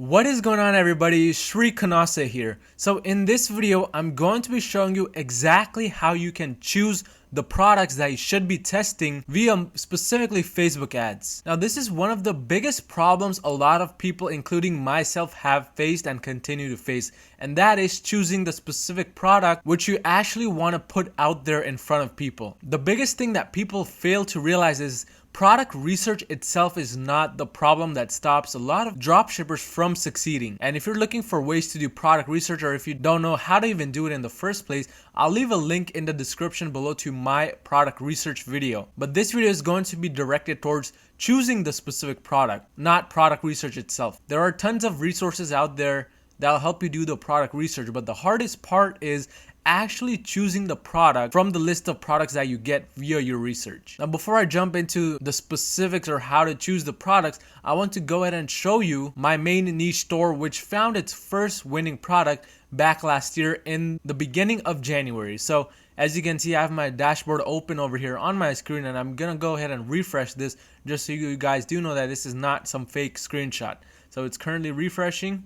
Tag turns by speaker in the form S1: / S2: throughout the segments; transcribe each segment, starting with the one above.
S1: What is going on, everybody? Shri Kanase here. So in this video, I'm going to be showing you exactly how you can choose the products that you should be testing via specifically Facebook ads. Now, this is one of the biggest problems a lot of people, including myself, have faced and continue to face, and that is choosing the specific product which you actually want to put out there in front of people. The biggest thing that people fail to realize is product research itself is not the problem that stops a lot of dropshippers from succeeding. And if you're looking for ways to do product research, or if you don't know how to even do it in the first place, I'll leave a link in the description below to my product research video. But this video is going to be directed towards choosing the specific product, not product research itself. There are tons of resources out there that'll help you do the product research, but the hardest part is actually choosing the product from the list of products that you get via your research. Now, before I jump into the specifics or how to choose the products, I want to go ahead and show you my main niche store, which found its first winning product back last year in the beginning of January. So as you can see, I have my dashboard open over here on my screen, and I'm gonna go ahead and refresh this just so you guys do know that this is not some fake screenshot. So it's currently refreshing,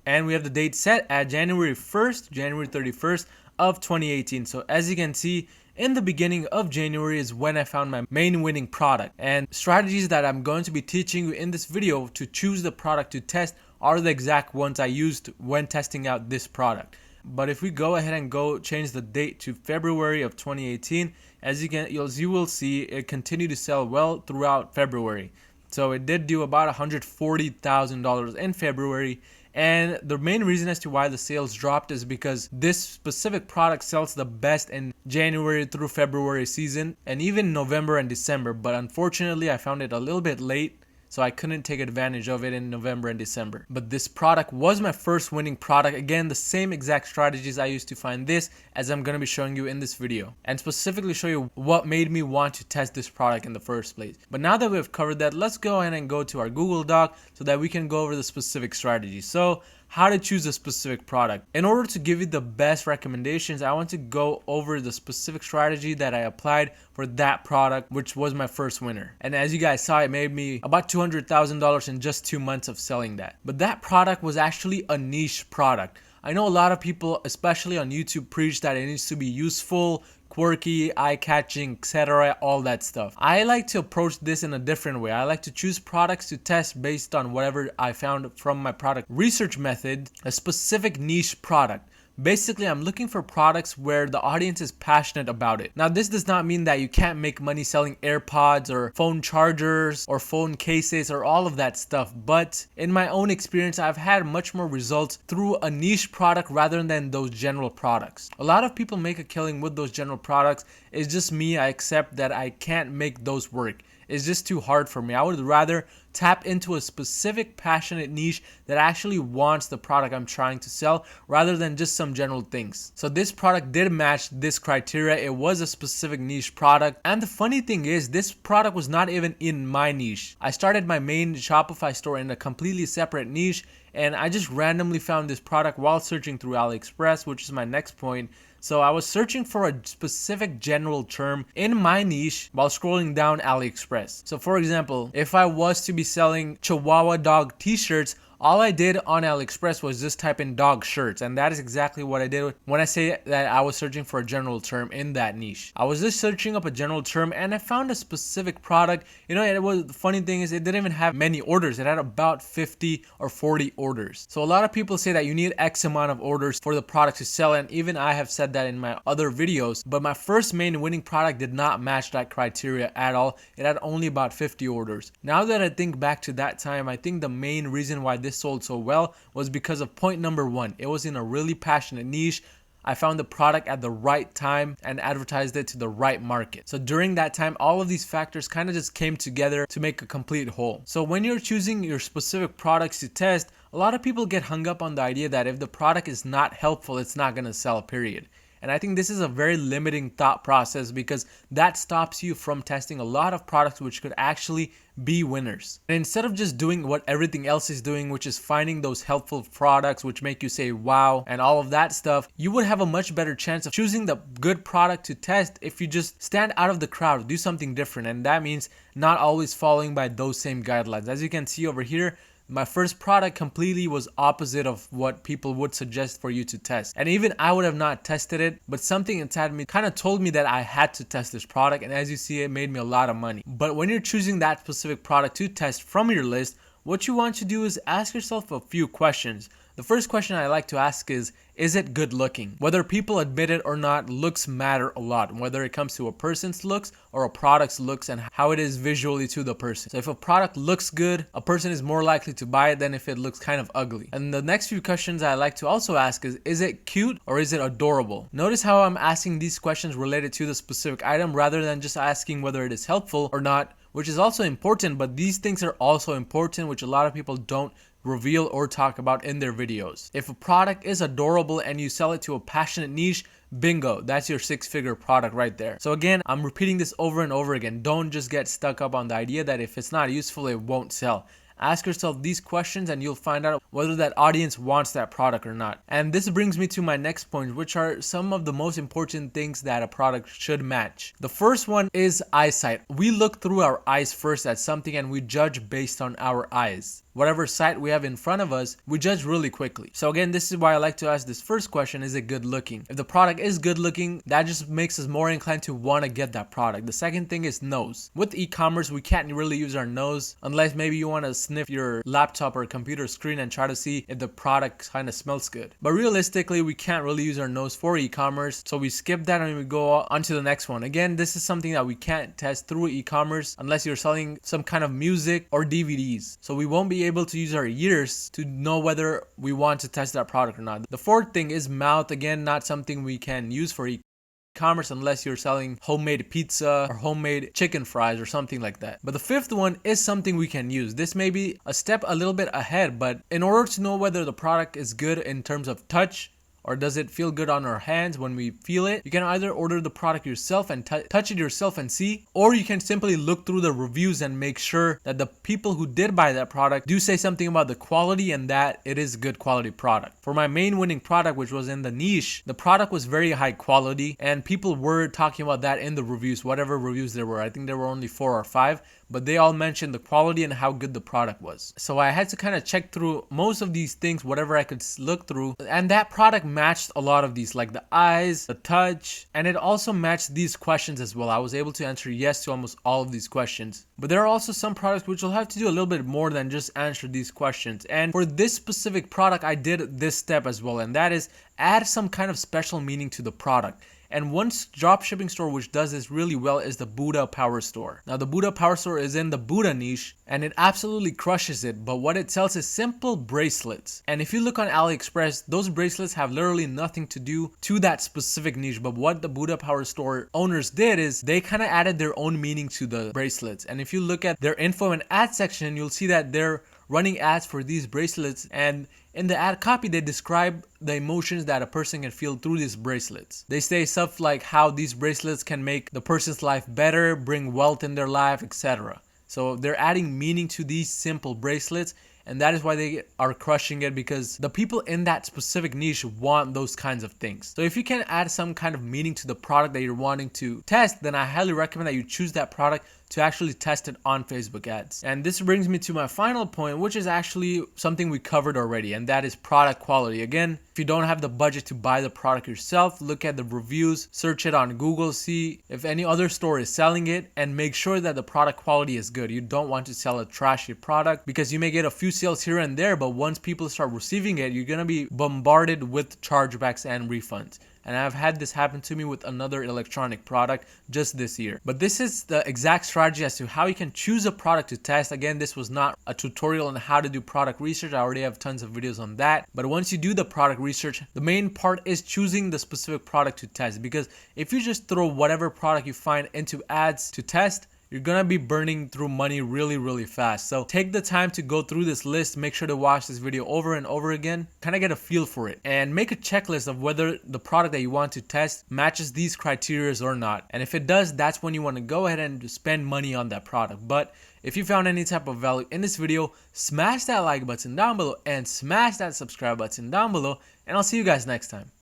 S1: and we have the date set at January 1st, January 31st of 2018. So as you can see, in the beginning of January is when I found my main winning product. And strategies that I'm going to be teaching you in this video to choose the product to test are the exact ones I used when testing out this product. But if we go ahead and change the date to February of 2018, as you will see, it continued to sell well throughout February. So it did do about $140,000 in February. And the main reason as to why the sales dropped is because this specific product sells the best in January through February season, and even November and December. But unfortunately, I found it a little bit late, so I couldn't take advantage of it in November and December. But this product was my first winning product. Again, the same exact strategies I used to find this, as I'm going to be showing you in this video, and specifically show you what made me want to test this product in the first place. But now that we've covered that, let's go ahead and go to our Google Doc so that we can go over the specific strategies. So how to choose a specific product. In order to give you the best recommendations, I want to go over the specific strategy that I applied for that product, which was my first winner. And as you guys saw, it made me about $200,000 in just 2 months of selling that. But that product was actually a niche product. I know a lot of people, especially on YouTube, preach that it needs to be useful, quirky, eye-catching, etc., all that stuff. I like to approach this in a different way. I like to choose products to test based on whatever I found from my product research method, a specific niche product. Basically, I'm looking for products where the audience is passionate about it. Now, this does not mean that you can't make money selling AirPods or phone chargers or phone cases or all of that stuff. But in my own experience, I've had much more results through a niche product rather than those general products. A lot of people make a killing with those general products. It's just me. I accept that I can't make those work. It's just too hard for me. I would rather tap into a specific passionate niche that actually wants the product I'm trying to sell rather than just some general things. So this product did match this criteria. It was a specific niche product. And the funny thing is, this product was not even in my niche. I started my main Shopify store in a completely separate niche, and I just randomly found this product while searching through AliExpress, which is my next point. So I was searching for a specific general term in my niche while scrolling down AliExpress. So for example, if I was to be selling Chihuahua dog t-shirts, all I did on AliExpress was just type in dog shirts, and that is exactly what I did when I say that I was searching for a general term in that niche. I was just searching up a general term, and I found a specific product. You know, the funny thing is, it didn't even have many orders. It had about 50 or 40 orders. So a lot of people say that you need X amount of orders for the product to sell, and even I have said that in my other videos. But my first main winning product did not match that criteria at all. It had only about 50 orders. Now that I think back to that time, I think the main reason why this sold so well was because of point number one. It was in a really passionate niche. I found the product at the right time and advertised it to the right market. So during that time, all of these factors kind of just came together to make a complete whole. So when you're choosing your specific products to test, a lot of people get hung up on the idea that if the product is not helpful, it's not going to sell, period. And I think this is a very limiting thought process, because that stops you from testing a lot of products which could actually be winners. And instead of just doing what everything else is doing, which is finding those helpful products which make you say wow and all of that stuff, you would have a much better chance of choosing the good product to test if you just stand out of the crowd, do something different. And that means not always following by those same guidelines. As you can see over here, my first product completely was opposite of what people would suggest for you to test. And even I would have not tested it, but something inside me kind of told me that I had to test this product. And as you see, it made me a lot of money. But when you're choosing that specific product to test from your list, what you want to do is ask yourself a few questions. The first question I like to ask is it good looking? Whether people admit it or not, looks matter a lot, whether it comes to a person's looks or a product's looks and how it is visually to the person. So if a product looks good, a person is more likely to buy it than if it looks kind of ugly. And the next few questions I like to also ask is it cute or is it adorable? Notice how I'm asking these questions related to the specific item rather than just asking whether it is helpful or not, which is also important, but these things are also important, which a lot of people don't reveal or talk about in their videos. If a product is adorable and you sell it to a passionate niche, bingo, that's your 6-figure product right there. So again, I'm repeating this over and over again. Don't just get stuck up on the idea that if it's not useful, it won't sell. Ask yourself these questions and you'll find out whether that audience wants that product or not. And this brings me to my next point, which are some of the most important things that a product should match. The first one is eyesight. We look through our eyes first at something and we judge based on our eyes. Whatever sight we have in front of us, we judge really quickly. So again, this is why I like to ask this first question, is it good looking? If the product is good looking, that just makes us more inclined to want to get that product. The second thing is nose. With e-commerce, we can't really use our nose unless maybe you want to sniff your laptop or computer screen and try to see if the product kind of smells good. But realistically, we can't really use our nose for e-commerce, so we skip that and we go on to the next one. Again, this is something that we can't test through e-commerce unless you're selling some kind of music or DVDs. So we won't be able to use our ears to know whether we want to test that product or not. The fourth thing is mouth. Again, not something we can use for e-commerce unless you're selling homemade pizza or homemade chicken fries or something like that. But the fifth one is something we can use. This may be a step a little bit ahead, but in order to know whether the product is good in terms of touch, or does it feel good on our hands when we feel it, you can either order the product yourself and touch it yourself and see, or you can simply look through the reviews and make sure that the people who did buy that product do say something about the quality and that it is a good quality product. For my main winning product, which was in the niche, the product was very high quality and people were talking about that in the reviews, whatever reviews there were. I think there were only 4 or 5, but they all mentioned the quality and how good the product was. So I had to kind of check through most of these things, whatever I could look through, and that product matched a lot of these, like the eyes, the touch, and it also matched these questions as well. I was able to answer yes to almost all of these questions. But there are also some products which will have to do a little bit more than just answer these questions. And for this specific product, I did this step as well, and that is add some kind of special meaning to the product. And one dropshipping store which does this really well is the Buddha Power Store. Now the Buddha Power Store is in the Buddha niche and it absolutely crushes it, but what it sells is simple bracelets. And if you look on AliExpress, those bracelets have literally nothing to do to that specific niche, but what the Buddha Power Store owners did is they kind of added their own meaning to the bracelets. And if you look at their info and ad section, you'll see that they're running ads for these bracelets, and in the ad copy they describe the emotions that a person can feel through these bracelets. They say stuff like how these bracelets can make the person's life better, bring wealth in their life, etc. So they're adding meaning to these simple bracelets, and that is why they are crushing it, because the people in that specific niche want those kinds of things. So if you can add some kind of meaning to the product that you're wanting to test, then I highly recommend that you choose that product to actually test it on Facebook ads. And this brings me to my final point, which is actually something we covered already, and that is product quality. Again, if you don't have the budget to buy the product yourself, look at the reviews, search it on Google, see if any other store is selling it, and make sure that the product quality is good. You don't want to sell a trashy product, because you may get a few sales here and there, but once people start receiving it, you're gonna be bombarded with chargebacks and refunds. And I've had this happen to me with another electronic product just this year. But this is the exact strategy as to how you can choose a product to test. Again, this was not a tutorial on how to do product research. I already have tons of videos on that. But once you do the product research, the main part is choosing the specific product to test. Because if you just throw whatever product you find into ads to test, you're gonna be burning through money really fast. So take the time to go through this list, make sure to watch this video over and over again, kind of get a feel for it, and make a checklist of whether the product that you want to test matches these criteria or not. And if it does, that's when you want to go ahead and spend money on that product. But if you found any type of value in this video, smash that like button down below and smash that subscribe button down below, and I'll see you guys next time.